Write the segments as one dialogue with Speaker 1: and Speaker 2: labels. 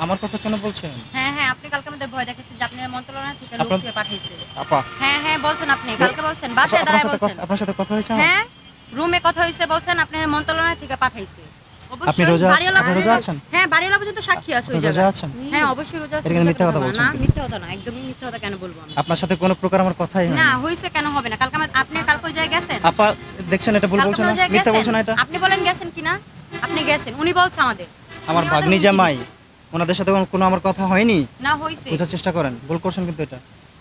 Speaker 1: আমার কথা কেন বলছেন?
Speaker 2: হ্যাঁ হ্যাঁ, আপনি কালকে আমাদের ভয় দেখাচ্ছেন যে আপনার মন্ত্রণালয় থেকে লোক দিয়ে পাঠাইছে।
Speaker 1: আপা
Speaker 2: হ্যাঁ হ্যাঁ, বলছেন আপনি কালকে বলছেন, বাসায় দাঁড়ায় বলছেন।
Speaker 1: আপনার সাথে কথা হয়েছে আমার?
Speaker 2: হ্যাঁ, রুমে কথা হইছে, বলছেন আপনার মন্ত্রণালয় থেকে পাঠাইছে।
Speaker 1: আপনি রোজা আপনি রোজা আছেন?
Speaker 2: হ্যাঁ, বাড়িওয়ালা পর্যন্ত সাক্ষী আছে ওই
Speaker 1: রোজা
Speaker 2: জায়গায়।
Speaker 1: আছেন?
Speaker 2: হ্যাঁ, অবশ্যই রোজা আছে।
Speaker 1: এটা কিন্তু মিথ্যা কথা বলছেন
Speaker 2: না,
Speaker 1: কিন্তু।
Speaker 2: মিথ্যা কথা না, একদমই মিথ্যা কথা কেন বলবো আমি?
Speaker 1: আপনার সাথে কোনো প্রকার আমার কথাই হয়নি।
Speaker 2: না, হইছে কেন হবে না? কালকে আপনি কালকে ওই জায়গায় গেছেন?
Speaker 1: আপা দেখছেন এটা ভুল
Speaker 2: কালকে
Speaker 1: বলছেন
Speaker 2: আপনি
Speaker 1: না?
Speaker 2: ওই জায়গায়
Speaker 1: মিথ্যা
Speaker 2: গেছেন?
Speaker 1: বলছেন না এটা?
Speaker 2: আপনি বলেন গেছেন কিনা? আপনি গেছেন, উনি বলছে আমাদের।
Speaker 1: আমার
Speaker 2: উনি আমাদের
Speaker 1: ভাগ্নি
Speaker 2: হুমকি
Speaker 1: জামাই,
Speaker 2: দিছে।
Speaker 1: ওনাদের সাথে কোনো আমার কথা হয়নি।
Speaker 2: না, হইছে।
Speaker 1: বোঝার চেষ্টা করেন, ভুল করছেন কিন্তু এটা।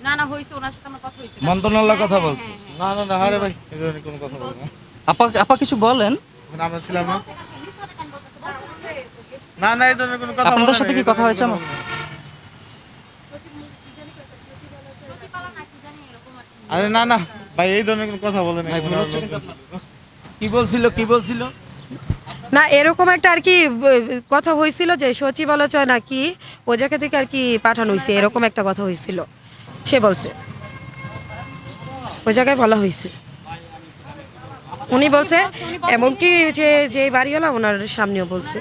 Speaker 2: না না, হইছে, ওনার সাথে আমার কথা হইছে।
Speaker 3: মন্ত্রণালয় কথা
Speaker 2: হ্যাঁ,
Speaker 3: বলছে।
Speaker 2: হ্যাঁ, হ্যাঁ।
Speaker 3: না না না, আরে ভাই এই ধরনের কোনো কথা বলবো না।
Speaker 1: আপা কিছু বলেন।
Speaker 3: ওখানে আমরা ছিলাম না। না না, এই ধরনের কোনো কথা
Speaker 1: আপনাদের
Speaker 3: বলবো না,
Speaker 1: সাথে কি
Speaker 3: এই
Speaker 1: কথা
Speaker 3: ধরনের
Speaker 1: হয়েছে
Speaker 3: কোনো
Speaker 1: আমার?
Speaker 3: বলবো না। আরে না না ভাই, এই ধরনের কোনো কথা বলেন না।
Speaker 1: ভাই, ভুল হচ্ছে কিন্তু আপনার।
Speaker 4: কি বলছিল?
Speaker 5: না, এরকম একটা আর কি কথা হয়েছিল যে সচিবালয় নাকি ওই জায়গা থেকে আর কি পাঠানো হয়েছে, এরকম একটা কথা হয়েছিল। সে বলছে ওই জায়গায় বলা হয়েছে, উনি বলছে, এমনকি যে বাড়িওয়ালা ওনার সামনেও বলছে।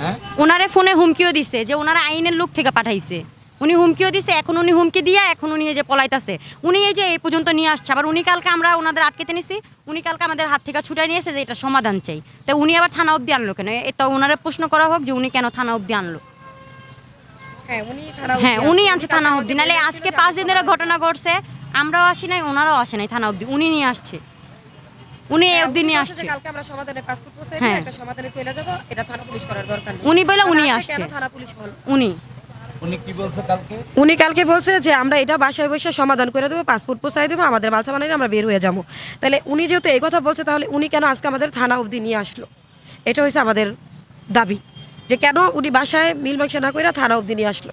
Speaker 4: হ্যাঁ,
Speaker 2: ওনারে ফোনে হুমকিও দিছে যে ওনারা আইনের লোক থেকে পাঠাইছে। উনি হুমকিও দিছে, এখন উনি হুমকি দিয়ে এখন উনি এই যে পলাইতাছে। উনি এই যে এই পর্যন্ত নিয়ে আসছে, আবার উনি কালকে আমরা ওনাদের আটকেতে নিছি, উনি কালকে আমাদের হাত থেকে ছুটাই নিয়েছে যে এটা সমাধান চাই। তো উনি আবার থানা অবধি আনলো কেন? এটা ওনারে প্রশ্ন করা হোক যে উনি কেন থানা অবধি আনলো। হ্যাঁ, উনি আনছে থানা অবধি, নাহলে আজকে 5 দিন ধরে ঘটনা ঘটছে, আমরাও আসি নাই, ওনারাও আসে নাই থানা অবধি, উনি নিয়ে আসছে। উনি এই অবধি নিয়ে আসছে।
Speaker 5: কালকে আমরা সমাধানে পাসপোর্ট পৌঁছাই
Speaker 2: হ্যাঁ।
Speaker 5: একটা সমাধানে চলে যাব, এটা থানা পুলিশ করার দরকার নেই।
Speaker 2: উনি বলে উনি
Speaker 5: আজকে
Speaker 2: আসছে।
Speaker 5: কেন থানা পুলিশ হল?
Speaker 2: উনি
Speaker 4: উনি কি বলছে কালকে?
Speaker 5: উনি কালকে বলছে যে আমরা এটা বাসায় বসে সমাধান করে দেবো, পাসপোর্ট পৌঁছাই দেবো, আমাদের মালসা বানাই আমরা বের হয়ে যাবো। তাহলে উনি যেহেতু এই কথা বলছে, তাহলে উনি কেন আজকে আমাদের থানা অবধি নিয়ে আসলো? এটা হচ্ছে আমাদের দাবি, যে কেন উনি বাসায় মিল মাংসা না করে থানা অবধি নিয়ে আসলো।